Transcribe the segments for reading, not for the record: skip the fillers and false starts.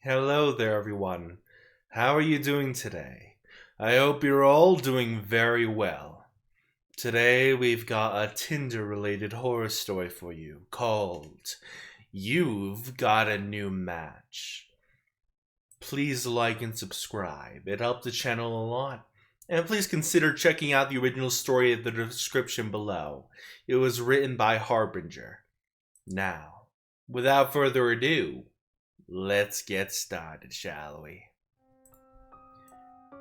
Hello there, everyone. How are you doing today? I hope you're all doing very well. Today, we've got a Tinder related horror story for you called You've Got a New Match. Please like and subscribe, it helped the channel a lot. And please consider checking out the original story in the description below. It was written by Harbinger. Now, without further ado, let's get started, shall we?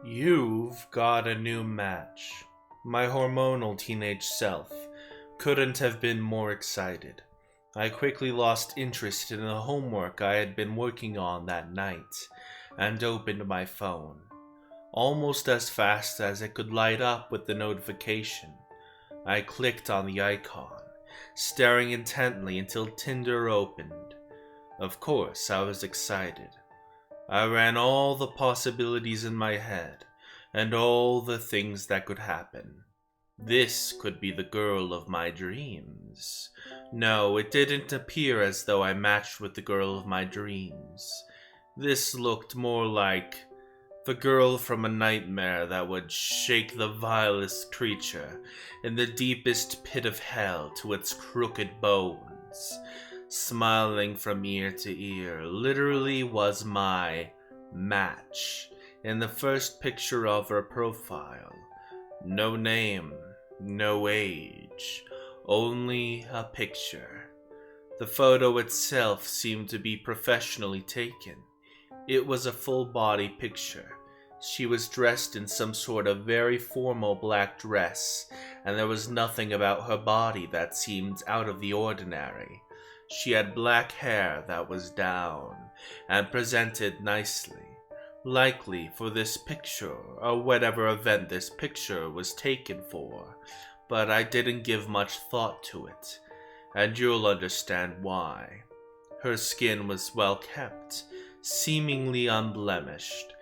You've got a new match. My hormonal teenage self couldn't have been more excited. I quickly lost interest in the homework I had been working on that night and opened my phone. Almost as fast as it could light up with the notification, I clicked on the icon, staring intently until Tinder opened. Of course, I was excited. I ran all the possibilities in my head, and all the things that could happen. This could be the girl of my dreams. No, it didn't appear as though I matched with the girl of my dreams. This looked more like the girl from a nightmare that would shake the vilest creature in the deepest pit of hell to its crooked bones. Smiling from ear to ear literally was my match in the first picture of her profile. No name, no age, only a picture. The photo itself seemed to be professionally taken. It was a full-body picture. She was dressed in some sort of very formal black dress, and there was nothing about her body that seemed out of the ordinary. She had black hair that was down and presented nicely, likely for this picture or whatever event this picture was taken for, but I didn't give much thought to it, and you'll understand why. Her skin was well kept, seemingly unblemished.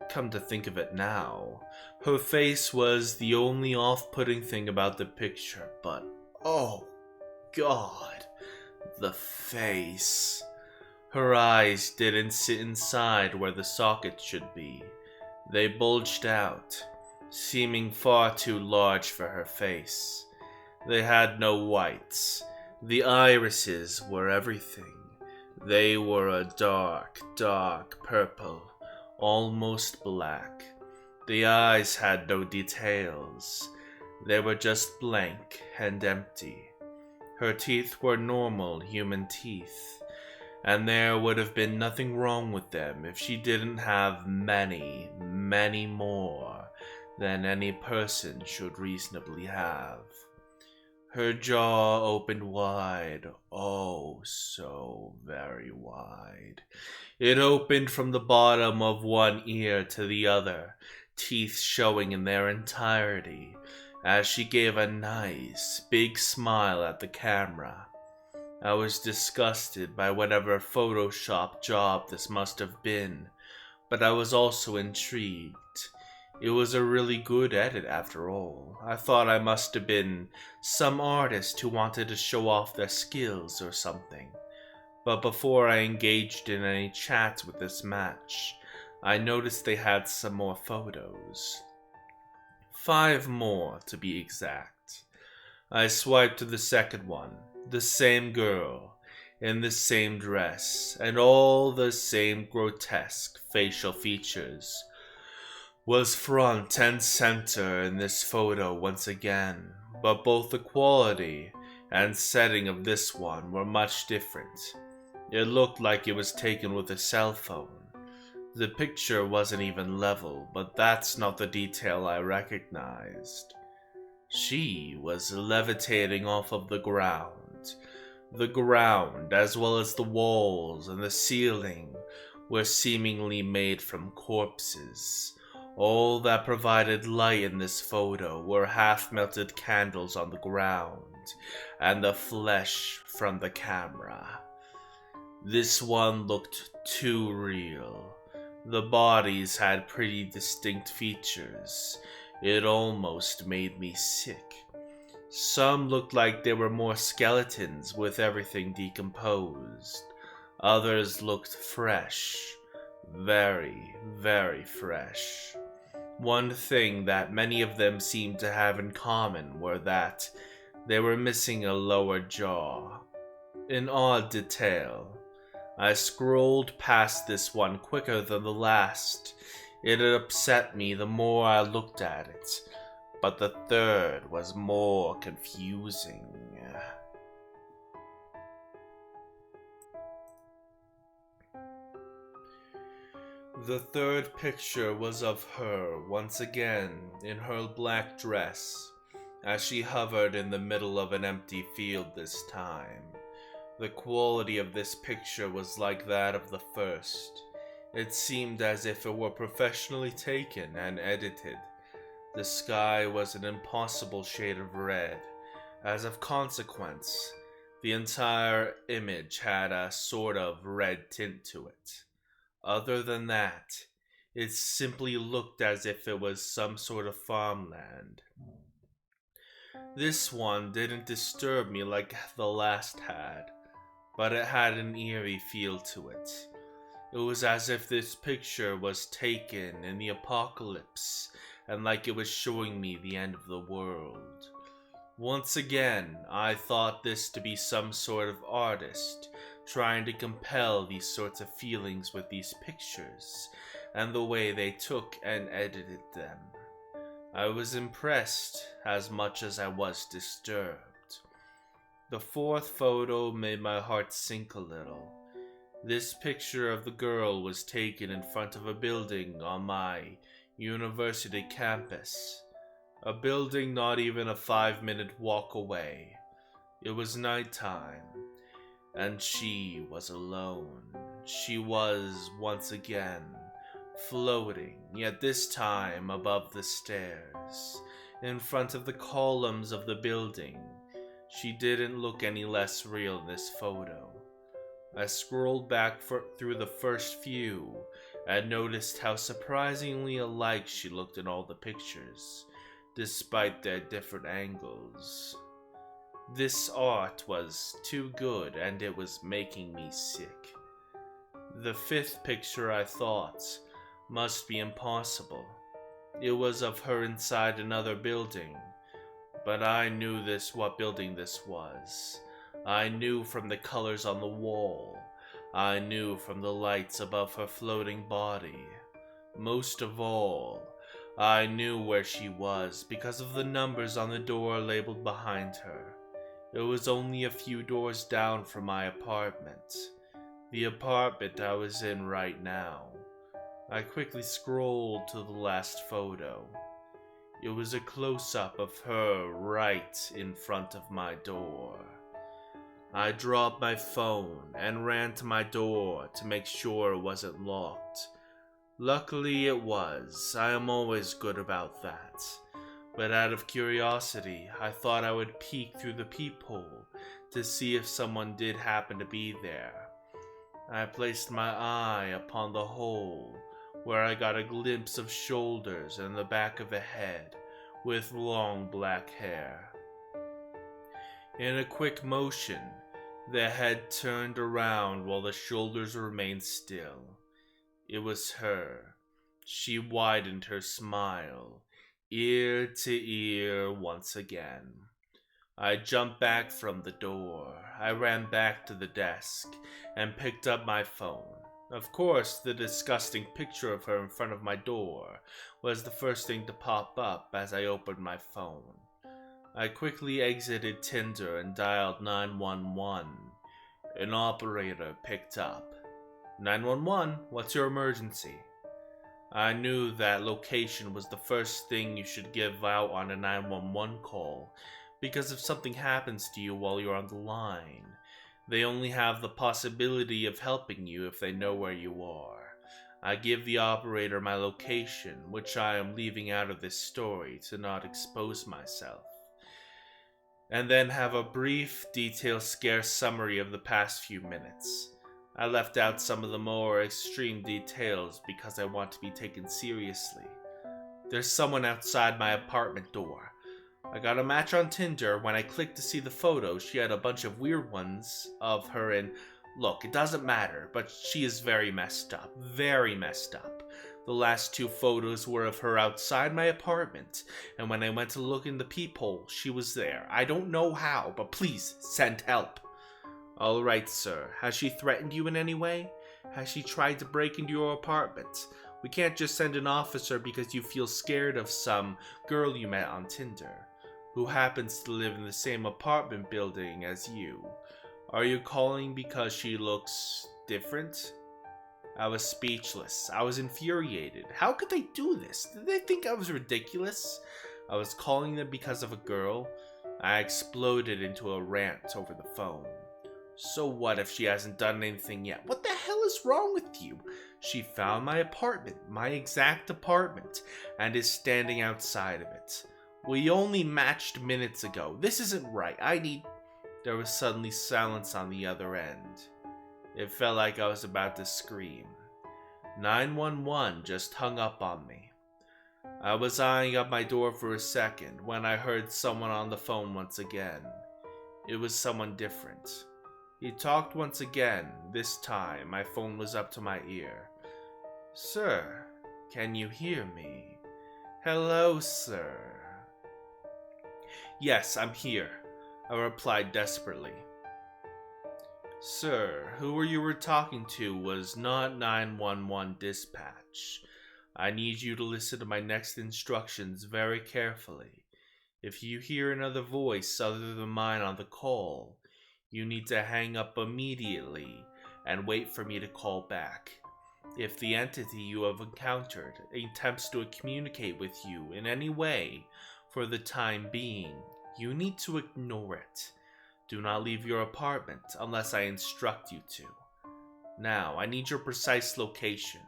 Come to think of it now, her face was the only off-putting thing about the picture, but oh God. The face. Her eyes didn't sit inside where the socket should be. They bulged out, seeming far too large for her face. They had no whites. The irises were everything. They were a dark, dark purple, almost black. The eyes had no details. They were just blank and empty. Her teeth were normal human teeth, and there would have been nothing wrong with them if she didn't have many, many more than any person should reasonably have. Her jaw opened wide, oh so very wide. It opened from the bottom of one ear to the other, teeth showing in their entirety, as she gave a nice, big smile at the camera. I was disgusted by whatever Photoshop job this must have been, but I was also intrigued. It was a really good edit after all. I thought I must have been some artist who wanted to show off their skills or something. But before I engaged in any chats with this match, I noticed they had some more photos. 5 more, to be exact. I swiped to the second one, the same girl, in the same dress, and all the same grotesque facial features, was front and center in this photo once again, but both the quality and setting of this one were much different. It looked like it was taken with a cell phone. The picture wasn't even level, but that's not the detail I recognized. She was levitating off of the ground. The ground, as well as the walls and the ceiling, were seemingly made from corpses. All that provided light in this photo were half-melted candles on the ground, and the flesh from the camera. This one looked too real. The bodies had pretty distinct features. It almost made me sick. Some looked like they were more skeletons with everything decomposed. Others looked fresh, Very, very fresh. One thing that many of them seemed to have in common were that they were missing a lower jaw. An odd detail. I scrolled past this one quicker than the last. It had upset me the more I looked at it, but the third was more confusing. The third picture was of her once again in her black dress, as she hovered in the middle of an empty field this time. The quality of this picture was like that of the first. It seemed as if it were professionally taken and edited. The sky was an impossible shade of red. As of consequence, the entire image had a sort of red tint to it. Other than that, it simply looked as if it was some sort of farmland. This one didn't disturb me like the last had, but it had an eerie feel to it. It was as if this picture was taken in the apocalypse, and like it was showing me the end of the world. Once again, I thought this to be some sort of artist trying to compel these sorts of feelings with these pictures, and the way they took and edited them. I was impressed as much as I was disturbed. The fourth photo made my heart sink a little. This picture of the girl was taken in front of a building on my university campus. A building not even a 5-minute walk away. It was nighttime, and she was alone. She was, once again, floating, yet this time above the stairs, in front of the columns of the building. She didn't look any less real in this photo. I scrolled back through the first few and noticed how surprisingly alike she looked in all the pictures, despite their different angles. This art was too good, and it was making me sick. The fifth picture, I thought, must be impossible. It was of her inside another building, but I knew what building this was. I knew from the colors on the wall. I knew from the lights above her floating body. Most of all, I knew where she was because of the numbers on the door labeled behind her. It was only a few doors down from my apartment. The apartment I was in right now. I quickly scrolled to the last photo. It was a close-up of her right in front of my door. I dropped my phone and ran to my door to make sure it wasn't locked. Luckily it was. I am always good about that. But out of curiosity, I thought I would peek through the peephole to see if someone did happen to be there. I placed my eye upon the hole, where I got a glimpse of shoulders and the back of a head with long black hair. In a quick motion, the head turned around while the shoulders remained still. It was her. She widened her smile, ear to ear once again. I jumped back from the door. I ran back to the desk and picked up my phone. Of course, the disgusting picture of her in front of my door was the first thing to pop up as I opened my phone. I quickly exited Tinder and dialed 911. An operator picked up. 911, what's your emergency? I knew that location was the first thing you should give out on a 911 call, because if something happens to you while you're on the line, they only have the possibility of helping you if they know where you are. I give the operator my location, which I am leaving out of this story to not expose myself, and then have a brief, detailed, scarce summary of the past few minutes. I left out some of the more extreme details because I want to be taken seriously. There's someone outside my apartment door. I got a match on Tinder. When I clicked to see the photo, she had a bunch of weird ones of her in Look, it doesn't matter, but she is very messed up. Very messed up. The last 2 photos were of her outside my apartment, and when I went to look in the peephole, she was there. I don't know how, but please, send help. Alright, sir. Has she threatened you in any way? Has she tried to break into your apartment? We can't just send an officer because you feel scared of some girl you met on Tinder, who happens to live in the same apartment building as you. Are you calling because she looks different? I was speechless. I was infuriated. How could they do this? Did they think I was ridiculous? I was calling them because of a girl. I exploded into a rant over the phone. So what if she hasn't done anything yet? What the hell is wrong with you? She found my apartment, my exact apartment, and is standing outside of it. We only matched minutes ago. This isn't right. There was suddenly silence on the other end. It felt like I was about to scream. 911 just hung up on me. I was eyeing up my door for a second when I heard someone on the phone once again. It was someone different. He talked once again. This time, my phone was up to my ear. Sir, can you hear me? Hello, sir. Yes, I'm here, I replied desperately. Sir, whoever you were talking to was not 911 dispatch. I need you to listen to my next instructions very carefully. If you hear another voice other than mine on the call, you need to hang up immediately and wait for me to call back. If the entity you have encountered attempts to communicate with you in any way for the time being, you need to ignore it. Do not leave your apartment unless I instruct you to. Now, I need your precise location.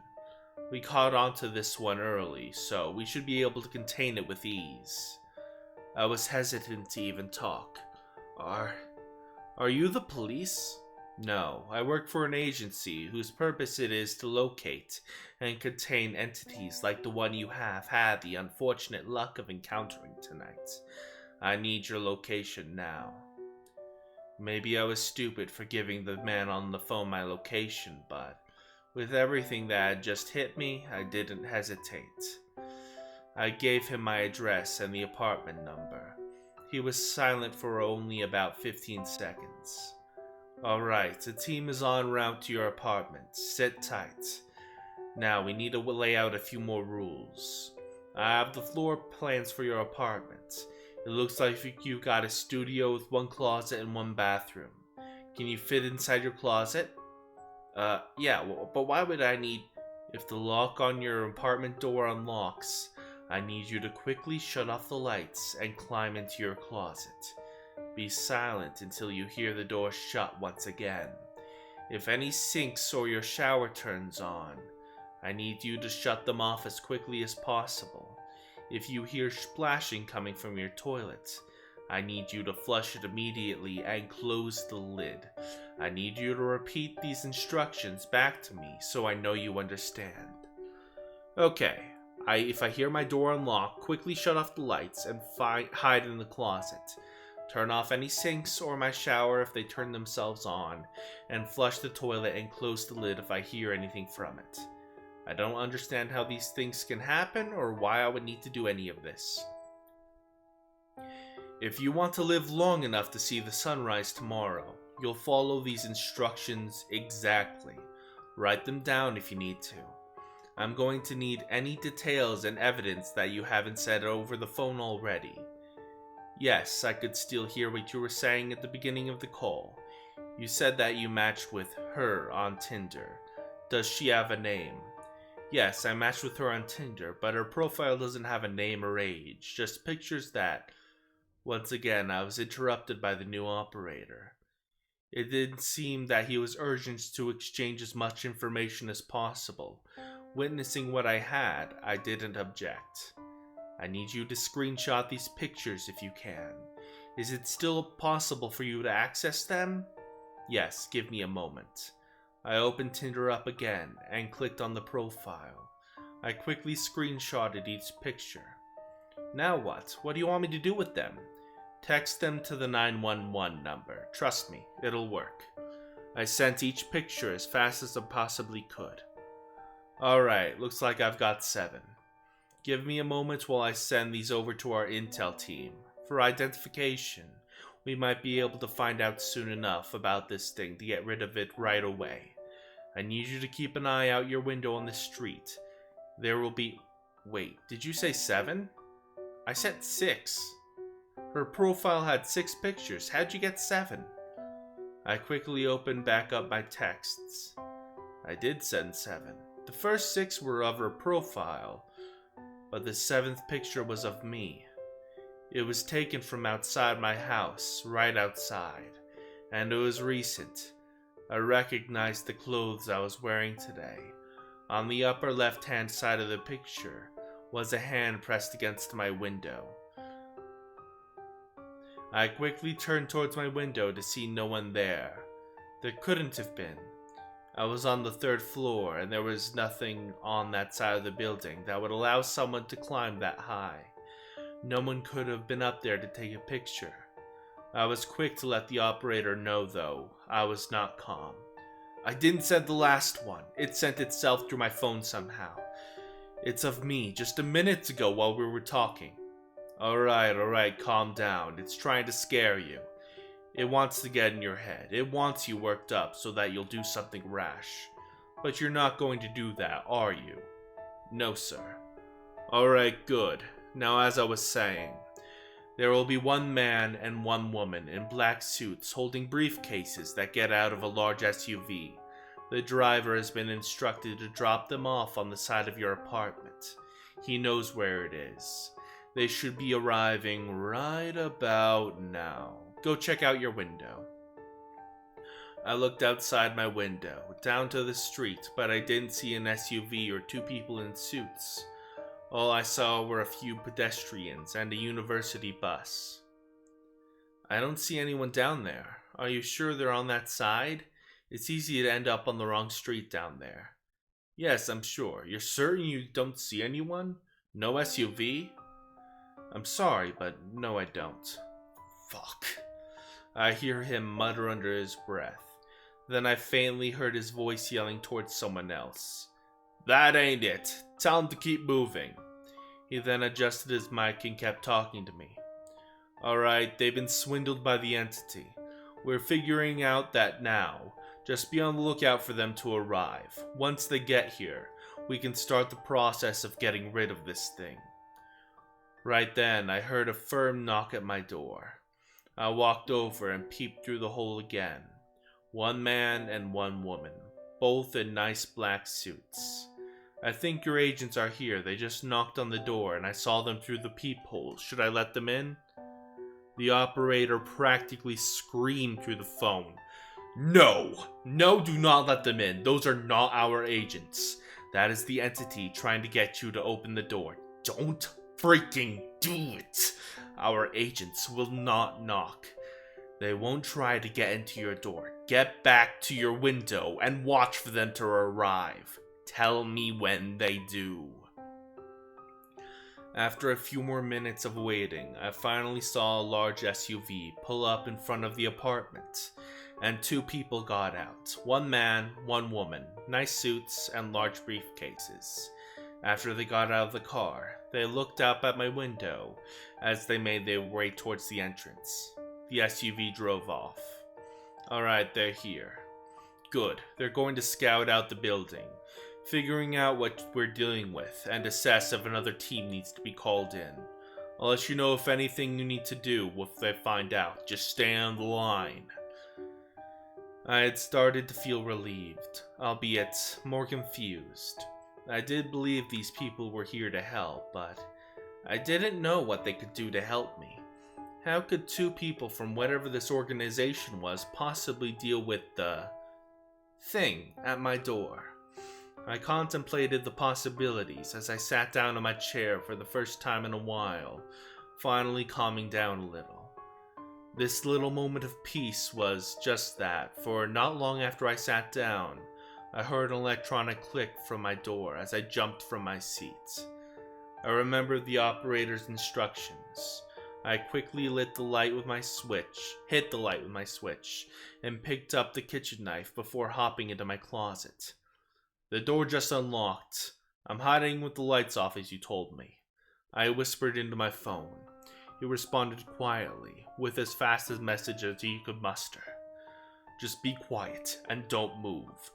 We caught on to this one early, so we should be able to contain it with ease. I was hesitant to even talk. Are you the police? No, I work for an agency whose purpose it is to locate and contain entities like the one you have had the unfortunate luck of encountering tonight. I need your location now. Maybe I was stupid for giving the man on the phone my location, but with everything that had just hit me, I didn't hesitate. I gave him my address and the apartment number. He was silent for only about 15 seconds. Alright, a team is en route to your apartment. Sit tight. Now, we need to lay out a few more rules. I have the floor plans for your apartment. It looks like you got a studio with 1 closet and 1 bathroom. Can you fit inside your closet? Yeah, but why would I need... If the lock on your apartment door unlocks, I need you to quickly shut off the lights and climb into your closet. Be silent until you hear the door shut once again. If any sinks or your shower turns on, I need you to shut them off as quickly as possible. If you hear splashing coming from your toilet, I need you to flush it immediately and close the lid. I need you to repeat these instructions back to me so I know you understand. Okay, if I hear my door unlock, quickly shut off the lights and hide in the closet. Turn off any sinks or my shower if they turn themselves on, and flush the toilet and close the lid if I hear anything from it. I don't understand how these things can happen or why I would need to do any of this. If you want to live long enough to see the sunrise tomorrow, you'll follow these instructions exactly. Write them down if you need to. I'm going to need any details and evidence that you haven't said over the phone already. Yes, I could still hear what you were saying at the beginning of the call. You said that you matched with her on Tinder. Does she have a name? Yes, I matched with her on Tinder, but her profile doesn't have a name or age, just pictures that... Once again, I was interrupted by the new operator. It did seem that he was urgent to exchange as much information as possible. Witnessing what I had, I didn't object. I need you to screenshot these pictures if you can. Is it still possible for you to access them? Yes, give me a moment. I opened Tinder up again and clicked on the profile. I quickly screenshotted each picture. Now what? What do you want me to do with them? Text them to the 911 number. Trust me, it'll work. I sent each picture as fast as I possibly could. Alright, looks like I've got 7. Give me a moment while I send these over to our intel team. For identification, we might be able to find out soon enough about this thing to get rid of it right away. I need you to keep an eye out your window on the street. There will be... Wait, did you say 7? I said 6. Her profile had 6 pictures. How'd you get 7? I quickly opened back up my texts. I did send 7. The first 6 were of her profile, but the 7th picture was of me. It was taken from outside my house, right outside, and it was recent. I recognized the clothes I was wearing today. On the upper left-hand side of the picture was a hand pressed against my window. I quickly turned towards my window to see no one there. There couldn't have been. I was on the 3rd floor, and there was nothing on that side of the building that would allow someone to climb that high. No one could have been up there to take a picture. I was quick to let the operator know, though. I was not calm. I didn't send the last one. It sent itself through my phone somehow. It's of me, just a minute ago while we were talking. Alright, calm down. It's trying to scare you. It wants to get in your head. It wants you worked up so that you'll do something rash. But you're not going to do that, are you? No, sir. Alright, good. Now, as I was saying, there will be 1 man and 1 woman in black suits holding briefcases that get out of a large SUV. The driver has been instructed to drop them off on the side of your apartment. He knows where it is. They should be arriving right about now. Go check out your window. I looked outside my window, down to the street, but I didn't see an SUV or 2 people in suits. All I saw were a few pedestrians and a university bus. I don't see anyone down there. Are you sure they're on that side? It's easy to end up on the wrong street down there. Yes, I'm sure. You're certain you don't see anyone? No SUV? I'm sorry, but no, I don't. Fuck. I hear him mutter under his breath. Then I faintly heard his voice yelling towards someone else. That ain't it. Tell him to keep moving. He then adjusted his mic and kept talking to me. Alright, they've been swindled by the entity. We're figuring out that now. Just be on the lookout for them to arrive. Once they get here, we can start the process of getting rid of this thing. Right then, I heard a firm knock at my door. I walked over and peeped through the hole again. 1 man and 1 woman, both in nice black suits. I think your agents are here. They just knocked on the door and I saw them through the peephole. Should I let them in? The operator practically screamed through the phone. No, do not let them in. Those are not our agents. That is the entity trying to get you to open the door. Don't freaking do it. Our agents will not knock. They won't try to get into your door. Get back to your window and watch for them to arrive. Tell me when they do. After a few more minutes of waiting, I finally saw a large SUV pull up in front of the apartment, and 2 people got out. 1 man, 1 woman, nice suits and large briefcases. After they got out of the car, they looked up at my window as they made their way towards the entrance. The SUV drove off. Alright, they're here. Good, they're going to scout out the building, figuring out what we're dealing with, and assess if another team needs to be called in. I'll let you know if anything you need to do if they find out. Just stay on the line. I had started to feel relieved, albeit more confused. I did believe these people were here to help, but I didn't know what they could do to help me. How could 2 people from whatever this organization was possibly deal with the thing at my door? I contemplated the possibilities as I sat down in my chair for the first time in a while, finally calming down a little. This little moment of peace was just that, for not long after I sat down, I heard an electronic click from my door as I jumped from my seat. I remembered the operator's instructions. I quickly hit the light with my switch, and picked up the kitchen knife before hopping into my closet. The door just unlocked. I'm hiding with the lights off as you told me. I whispered into my phone. He responded quietly, with as fast a message as he could muster. Just be quiet and don't move.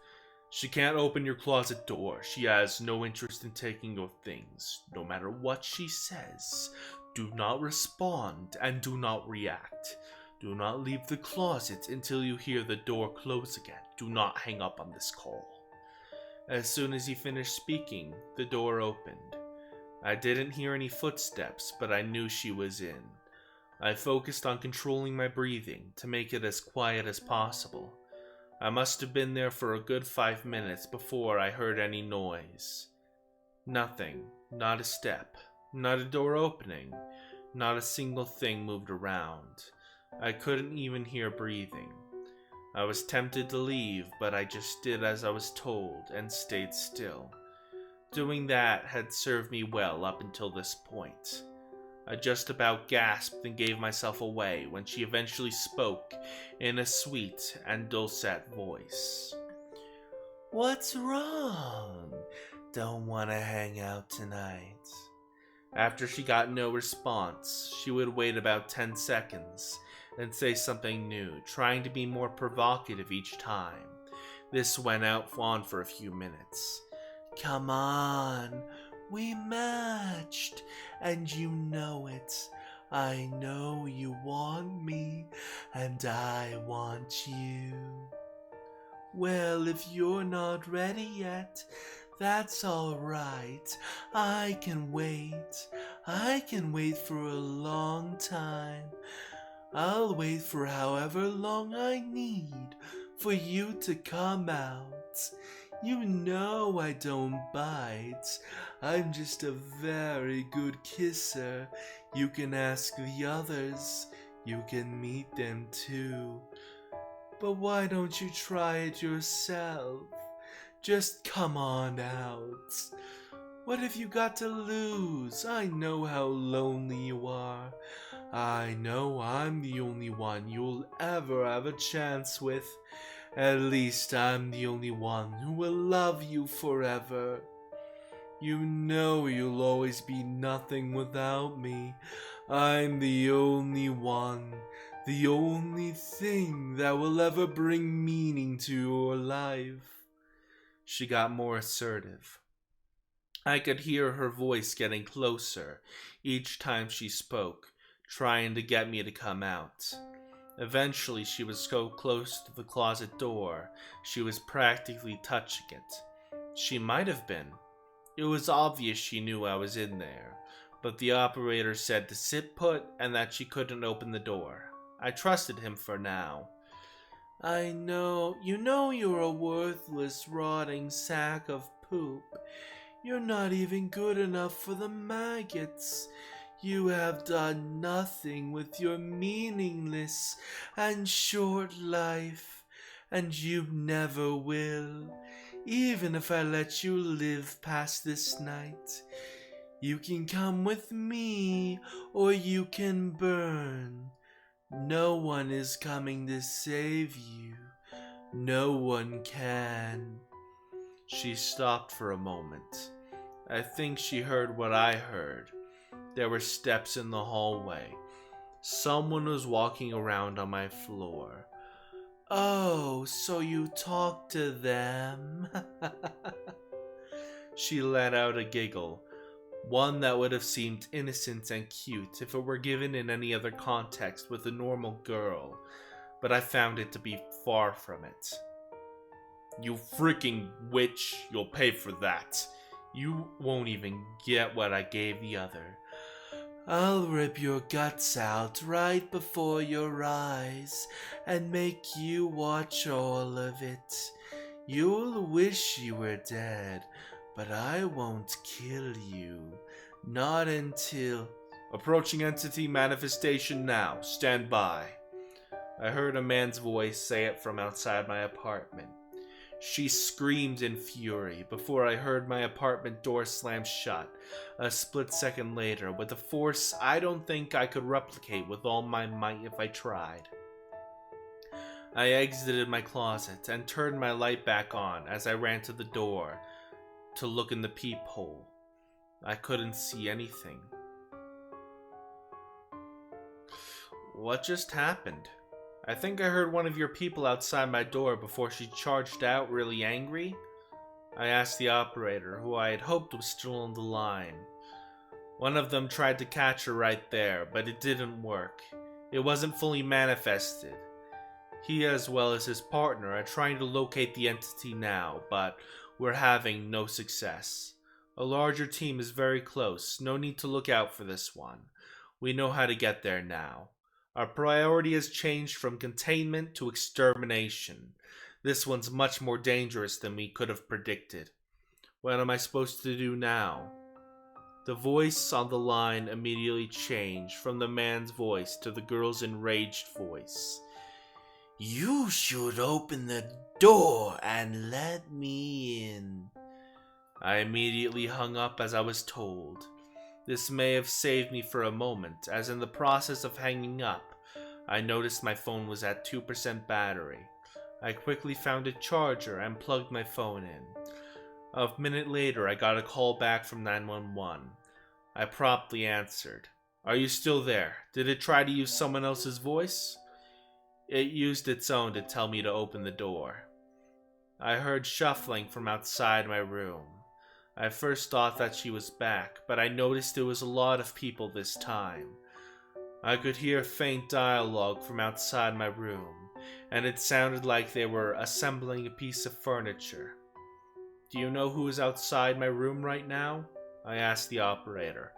She can't open your closet door. She has no interest in taking your things. No matter what she says, do not respond and do not react. Do not leave the closet until you hear the door close again. Do not hang up on this call. As soon as he finished speaking, the door opened. I didn't hear any footsteps, but I knew she was in. I focused on controlling my breathing to make it as quiet as possible. I must have been there for a good 5 minutes before I heard any noise. Nothing, not a step, not a door opening, not a single thing moved around. I couldn't even hear breathing. I was tempted to leave, but I just did as I was told and stayed still. Doing that had served me well up until this point. I just about gasped and gave myself away when she eventually spoke in a sweet and dulcet voice. "What's wrong? Don't want to hang out tonight?" After she got no response, she would wait about 10 seconds and say something new, trying to be more provocative each time. This went on for a few minutes. "Come on, we matched, and you know it. I know you want me, and I want you. Well, if you're not ready yet, that's alright. I can wait. I can wait for a long time. I'll wait for however long I need for you to come out. You know I don't bite. I'm just a very good kisser. You can ask the others. You can meet them too. But why don't you try it yourself? Just come on out. What have you got to lose? I know how lonely you are. I know I'm the only one you'll ever have a chance with. At least I'm the only one who will love you forever. You know you'll always be nothing without me. I'm the only one, the only thing that will ever bring meaning to your life." She got more assertive. I could hear her voice getting closer each time she spoke, trying to get me to come out. Eventually, she was so close to the closet door, she was practically touching it. She might have been. It was obvious she knew I was in there, but the operator said to sit put and that she couldn't open the door. I trusted him for now. "I know, you're a worthless, rotting sack of poop. You're not even good enough for the maggots. You have done nothing with your meaningless and short life, and you never will, even if I let you live past this night. You can come with me, or you can burn. No one is coming to save you. No one can." She stopped for a moment. I think she heard what I heard. There were steps in the hallway. Someone was walking around on my floor. "Oh, so you talked to them?" She let out a giggle, one that would have seemed innocent and cute if it were given in any other context with a normal girl, but I found it to be far from it. "You freaking witch, you'll pay for that. You won't even get what I gave the other. I'll rip your guts out right before your eyes and make you watch all of it. You'll wish you were dead, but I won't kill you. Not until..." "Approaching entity manifestation now. Stand by." I heard a man's voice say it from outside my apartment. She screamed in fury before I heard my apartment door slam shut a split second later with a force I don't think I could replicate with all my might if I tried. I exited my closet and turned my light back on as I ran to the door to look in the peephole. I couldn't see anything. What just happened? I think I heard one of your people outside my door before she charged out really angry. I asked the operator, who I had hoped was still on the line. One of them tried to catch her right there, but it didn't work. It wasn't fully manifested. He, as well as his partner, are trying to locate the entity now, but we're having no success. A larger team is very close. No need to look out for this one. We know how to get there now. Our priority has changed from containment to extermination. This one's much more dangerous than we could have predicted. What am I supposed to do now? The voice on the line immediately changed from the man's voice to the girl's enraged voice. You should open the door and let me in. I immediately hung up as I was told. This may have saved me for a moment, as in the process of hanging up, I noticed my phone was at 2% battery. I quickly found a charger and plugged my phone in. A minute later, I got a call back from 911. I promptly answered. Are you still there? Did it try to use someone else's voice? It used its own to tell me to open the door. I heard shuffling from outside my room. I first thought that she was back, but I noticed there was a lot of people this time. I could hear faint dialogue from outside my room, and it sounded like they were assembling a piece of furniture. Do you know who is outside my room right now? I asked the operator.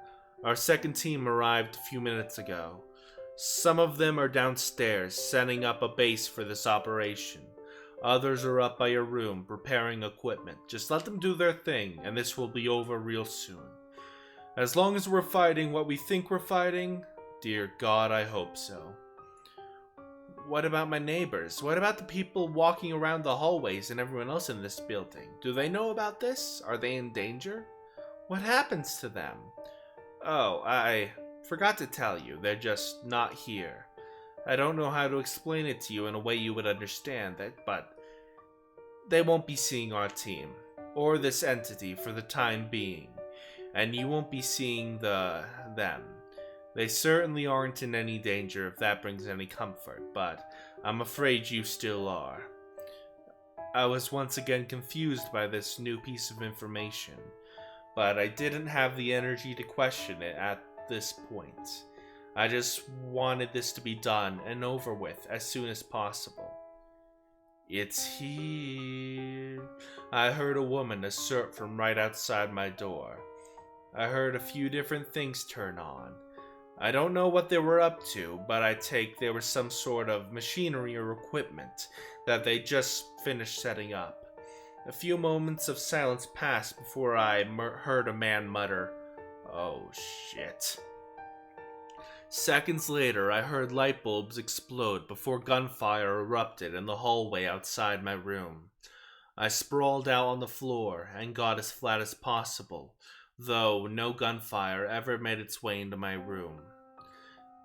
Our second team arrived a few minutes ago. Some of them are downstairs, setting up a base for this operation. Others are up by your room, preparing equipment. Just let them do their thing, and this will be over real soon. As long as we're fighting what we think we're fighting, dear God, I hope so. What about my neighbors? What about the people walking around the hallways and everyone else in this building? Do they know about this? Are they in danger? What happens to them? Oh, I forgot to tell you, they're just not here. I don't know how to explain it to you in a way you would understand it, but they won't be seeing our team, or this entity for the time being, and you won't be seeing them. They certainly aren't in any danger if that brings any comfort, but I'm afraid you still are. I was once again confused by this new piece of information, but I didn't have the energy to question it at this point. I just wanted this to be done and over with as soon as possible. It's here, I heard a woman assert from right outside my door. I heard a few different things turn on. I don't know what they were up to, but I take there was some sort of machinery or equipment that they just finished setting up. A few moments of silence passed before I heard a man mutter, "Oh shit." Seconds later, I heard light bulbs explode before gunfire erupted in the hallway outside my room. I sprawled out on the floor and got as flat as possible, though no gunfire ever made its way into my room.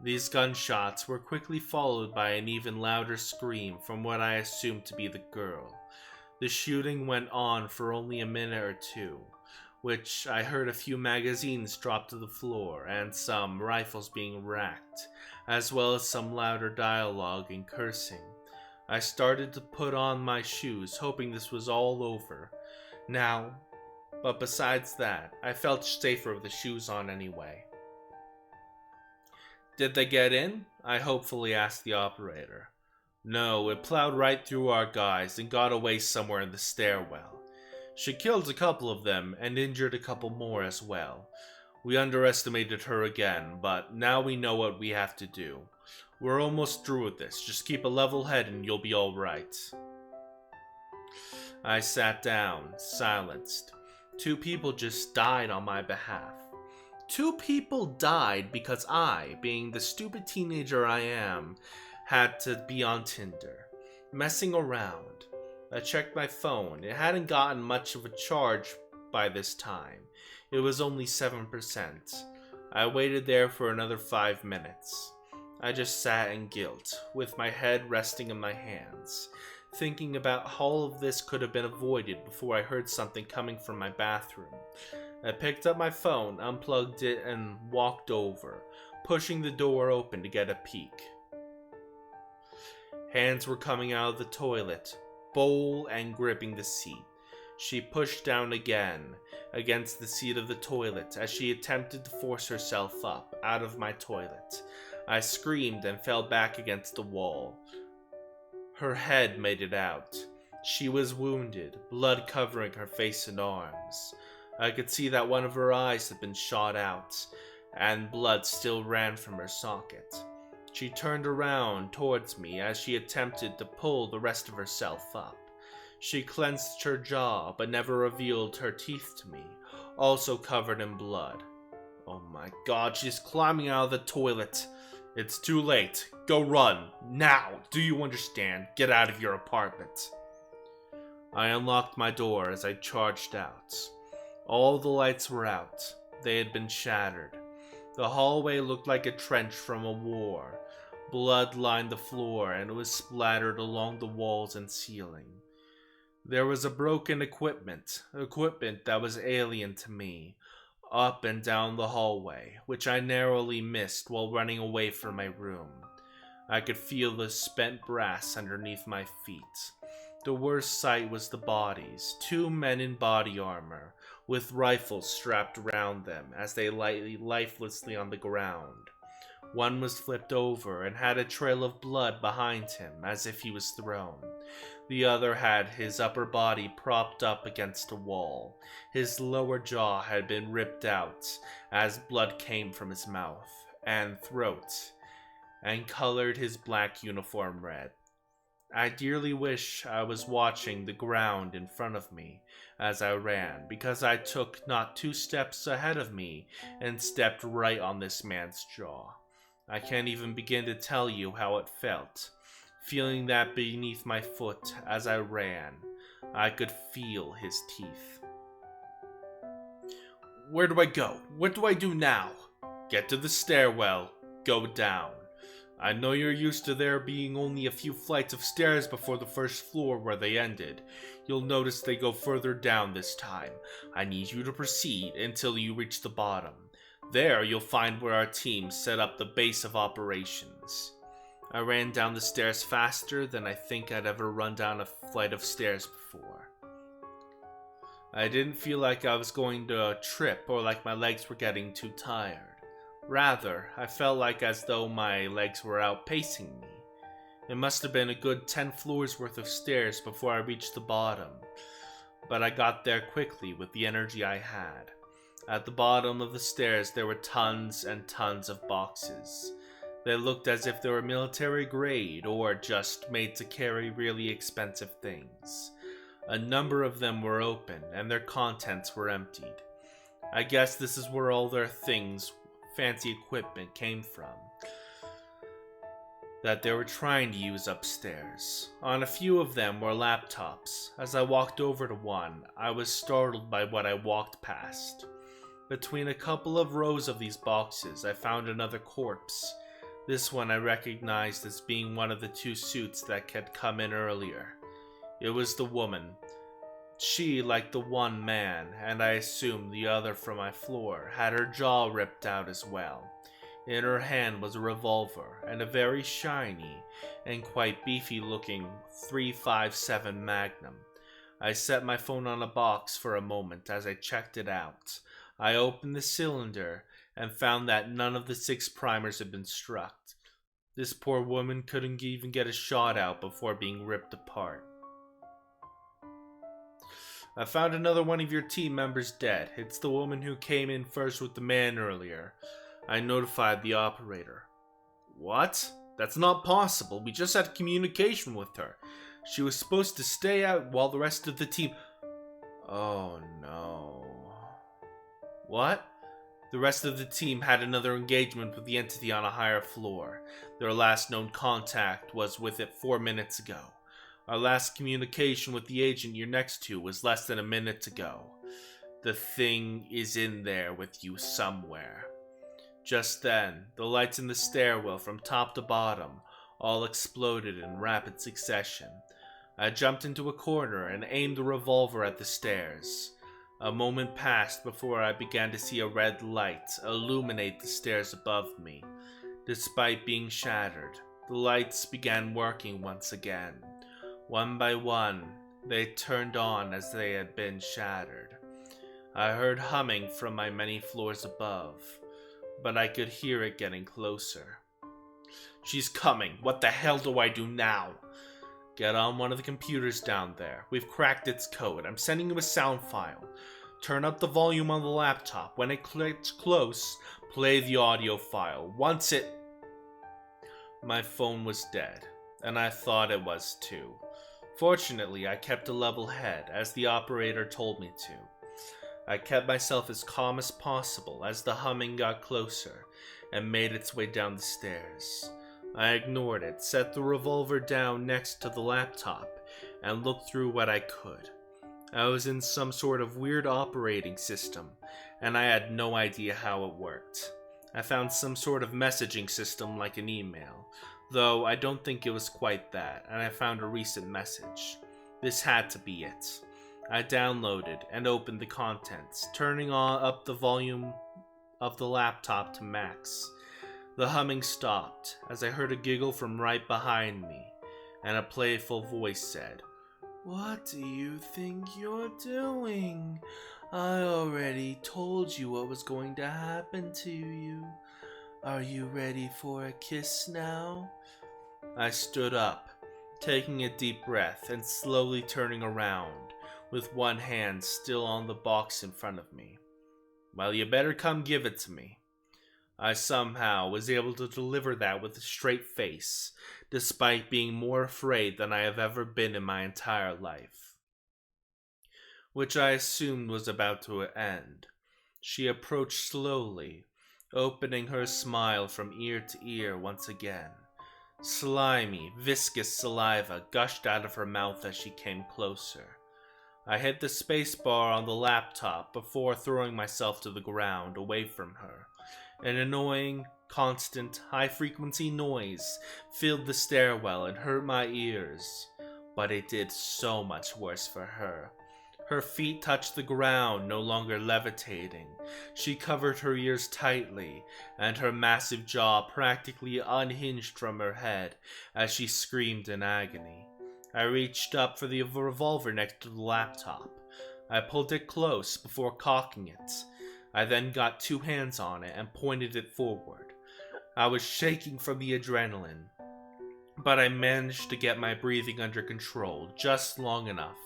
These gunshots were quickly followed by an even louder scream from what I assumed to be the girl. The shooting went on for only a minute or two, which I heard a few magazines drop to the floor and some rifles being racked, as well as some louder dialogue and cursing. I started to put on my shoes, hoping this was all over now, but besides that, I felt safer with the shoes on anyway. Did they get in? I hopefully asked the operator. No, it plowed right through our guys and got away somewhere in the stairwell. She killed a couple of them and injured a couple more as well. We underestimated her again, but now we know what we have to do. We're almost through with this. Just keep a level head and you'll be alright. I sat down, silenced. 2 people just died on my behalf. 2 people died because I, being the stupid teenager I am, had to be on Tinder, messing around. I checked my phone. It hadn't gotten much of a charge by this time. It was only 7%. I waited there for another 5 minutes. I just sat in guilt, with my head resting in my hands, thinking about how all of this could have been avoided before I heard something coming from my bathroom. I picked up my phone, unplugged it, and walked over, pushing the door open to get a peek. Hands were coming out of the toilet, bowl and gripping the seat. She pushed down again against the seat of the toilet as she attempted to force herself up out of my toilet. I screamed and fell back against the wall. Her head made it out. She was wounded, blood covering her face and arms. I could see that one of her eyes had been shot out, and blood still ran from her socket. She turned around towards me as she attempted to pull the rest of herself up. She clenched her jaw, but never revealed her teeth to me, also covered in blood. Oh my god, she's climbing out of the toilet. It's too late. Go run. Now. Do you understand? Get out of your apartment. I unlocked my door as I charged out. All the lights were out. They had been shattered. The hallway looked like a trench from a war. Blood lined the floor and was splattered along the walls and ceiling. There was a broken equipment that was alien to me, up and down the hallway, which I narrowly missed while running away from my room. I could feel the spent brass underneath my feet. The worst sight was the bodies, 2 men in body armor, with rifles strapped around them as they lay lifelessly on the ground. One was flipped over and had a trail of blood behind him as if he was thrown. The other had his upper body propped up against a wall. His lower jaw had been ripped out as blood came from his mouth and throat and colored his black uniform red. I dearly wish I was watching the ground in front of me as I ran, because I took not 2 steps ahead of me and stepped right on this man's jaw. I can't even begin to tell you how it felt, feeling that beneath my foot as I ran. I could feel his teeth. Where do I go? What do I do now? Get to the stairwell. Go down. I know you're used to there being only a few flights of stairs before the first floor where they ended. You'll notice they go further down this time. I need you to proceed until you reach the bottom. There you'll find where our team set up the base of operations. I ran down the stairs faster than I think I'd ever run down a flight of stairs before. I didn't feel like I was going to trip or like my legs were getting too tired. Rather, I felt like as though my legs were outpacing me. It must have been a good 10 floors worth of stairs before I reached the bottom, but I got there quickly with the energy I had. At the bottom of the stairs there were tons and tons of boxes. They looked as if they were military grade or just made to carry really expensive things. A number of them were open and their contents were emptied. I guess this is where all their things, fancy equipment, came from that they were trying to use upstairs. On a few of them were laptops. As I walked over to one, I was startled by what I walked past. Between a couple of rows of these boxes, I found another corpse. This one I recognized as being one of the 2 suits that had come in earlier. It was the woman. She, like the one man, and I assume the other from my floor, had her jaw ripped out as well. In her hand was a revolver and a very shiny and quite beefy looking .357 Magnum. I set my phone on a box for a moment as I checked it out. I opened the cylinder and found that none of the 6 primers had been struck. This poor woman couldn't even get a shot out before being ripped apart. I found another one of your team members dead. It's the woman who came in first with the man earlier. I notified the operator. What? That's not possible. We just had communication with her. She was supposed to stay out while the rest of the team... Oh no. What? The rest of the team had another engagement with the entity on a higher floor. Their last known contact was with it 4 minutes ago. Our last communication with the agent you're next to was less than a minute ago. The thing is in there with you somewhere." Just then, the lights in the stairwell from top to bottom all exploded in rapid succession. I jumped into a corner and aimed the revolver at the stairs. A moment passed before I began to see a red light illuminate the stairs above me. Despite being shattered, the lights began working once again. One by one, they turned on as they had been shattered. I heard humming from my many floors above, but I could hear it getting closer. "She's coming. What the hell do I do now?" "Get on one of the computers down there. We've cracked its code. I'm sending you a sound file. Turn up the volume on the laptop. When it clicks close, play the audio file. Once it..." My phone was dead, and I thought it was too. Fortunately, I kept a level head, as the operator told me to. I kept myself as calm as possible as the humming got closer and made its way down the stairs. I ignored it, set the revolver down next to the laptop, and looked through what I could. I was in some sort of weird operating system, and I had no idea how it worked. I found some sort of messaging system like an email, though I don't think it was quite that, and I found a recent message. This had to be it. I downloaded and opened the contents, turning up the volume of the laptop to max. The humming stopped as I heard a giggle from right behind me, and a playful voice said, "What do you think you're doing? I already told you what was going to happen to you. Are you ready for a kiss now?" I stood up, taking a deep breath and slowly turning around, with one hand still on the box in front of me. "Well, you better come give it to me." I somehow was able to deliver that with a straight face, despite being more afraid than I have ever been in my entire life. Which I assumed was about to end. She approached slowly, opening her smile from ear to ear once again. Slimy, viscous saliva gushed out of her mouth as she came closer. I hit the spacebar on the laptop before throwing myself to the ground away from her. An annoying, constant, high-frequency noise filled the stairwell and hurt my ears, but it did so much worse for her. Her feet touched the ground, no longer levitating. She covered her ears tightly, and her massive jaw practically unhinged from her head as she screamed in agony. I reached up for the revolver next to the laptop. I pulled it close before cocking it. I then got two hands on it and pointed it forward. I was shaking from the adrenaline, but I managed to get my breathing under control just long enough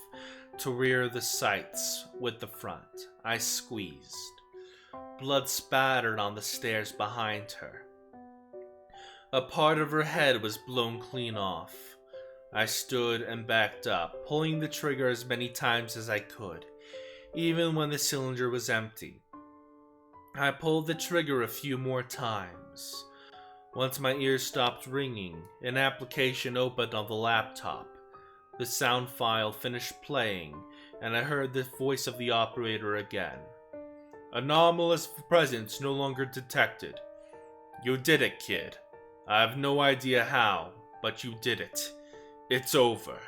to rear the sights with the front. I squeezed. Blood spattered on the stairs behind her. A part of her head was blown clean off. I stood and backed up, pulling the trigger as many times as I could, even when the cylinder was empty. I pulled the trigger a few more times. Once my ears stopped ringing, an application opened on the laptop. The sound file finished playing, and I heard the voice of the operator again. "Anomalous presence no longer detected. You did it, kid. I have no idea how, but you did it. It's over."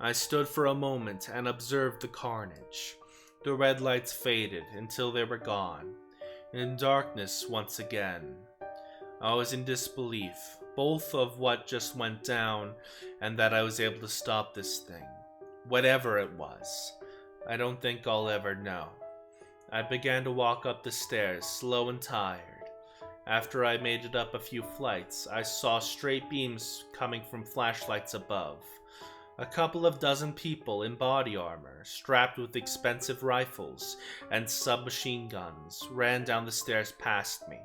I stood for a moment and observed the carnage. The red lights faded until they were gone. In darkness once again. I was in disbelief, both of what just went down and that I was able to stop this thing. Whatever it was, I don't think I'll ever know. I began to walk up the stairs, slow and tired. After I made it up a few flights, I saw straight beams coming from flashlights above. A couple of dozen people in body armor, strapped with expensive rifles and submachine guns, ran down the stairs past me.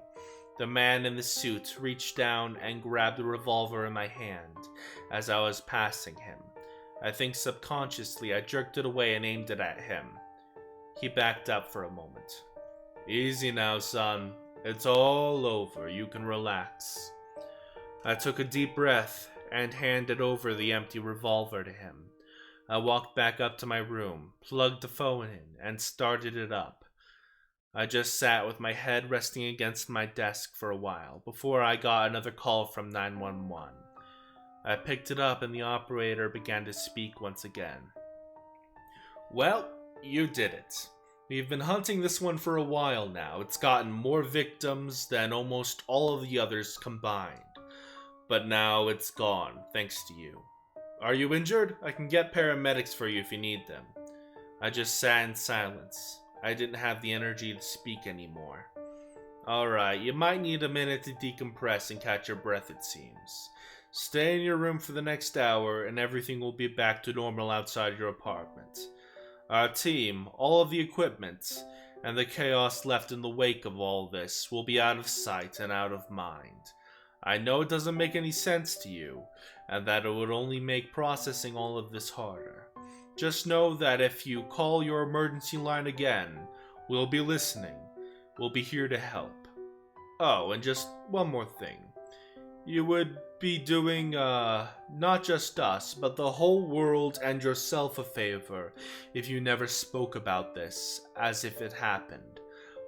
The man in the suit reached down and grabbed the revolver in my hand as I was passing him. I think subconsciously I jerked it away and aimed it at him. He backed up for a moment. "Easy now, son. It's all over. You can relax." I took a deep breath and handed over the empty revolver to him. I walked back up to my room, plugged the phone in, and started it up. I just sat with my head resting against my desk for a while before I got another call from 911. I picked it up and the operator began to speak once again. Well, you did it. We've been hunting this one for a while now. It's gotten more victims than almost all of the others combined. But now it's gone, thanks to you. Are you injured? I can get paramedics for you if you need them. I just sat in silence. I didn't have the energy to speak anymore. Alright, you might need a minute to decompress and catch your breath, it seems. Stay in your room for the next hour and everything will be back to normal outside your apartment. Our team, all of the equipment, and the chaos left in the wake of all this will be out of sight and out of mind. I know it doesn't make any sense to you, and that it would only make processing all of this harder. Just know that if you call your emergency line again, we'll be listening. We'll be here to help. Oh, and just one more thing. You would be doing, not just us, but the whole world and yourself a favor if you never spoke about this as if it happened.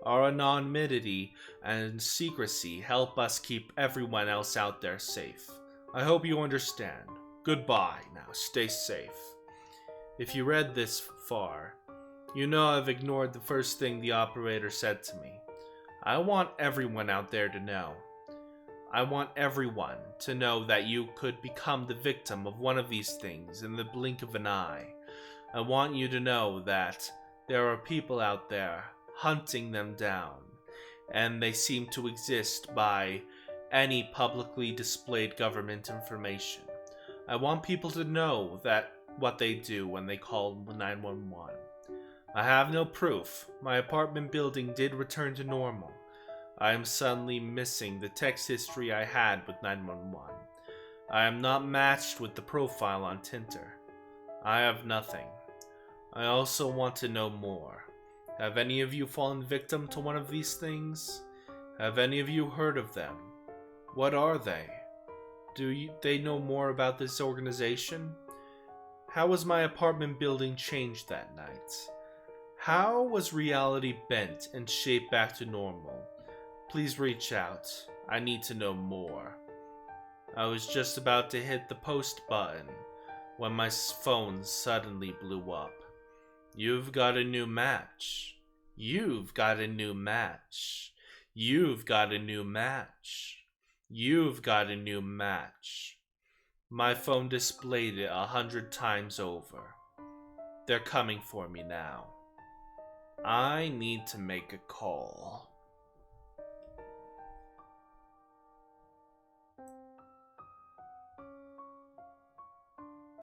Our anonymity and secrecy help us keep everyone else out there safe. I hope you understand. Goodbye now, stay safe. If you read this far, you know I've ignored the first thing the operator said to me. I want everyone out there to know. I want everyone to know that you could become the victim of one of these things in the blink of an eye. I want you to know that there are people out there hunting them down, and they seem to exist by any publicly displayed government information. I want people to know that what they do when they call 911. I have no proof. My apartment building did return to normal. I am suddenly missing the text history I had with 911. I am not matched with the profile on Tinder. I have nothing. I also want to know more. Have any of you fallen victim to one of these things? Have any of you heard of them? What are they? Do they know more about this organization? How was my apartment building changed that night? How was reality bent and shaped back to normal? Please reach out. I need to know more. I was just about to hit the post button when my phone suddenly blew up. You've got a new match. You've got a new match. You've got a new match. You've got a new match. My phone displayed it 100 times over. They're coming for me now. I need to make a call.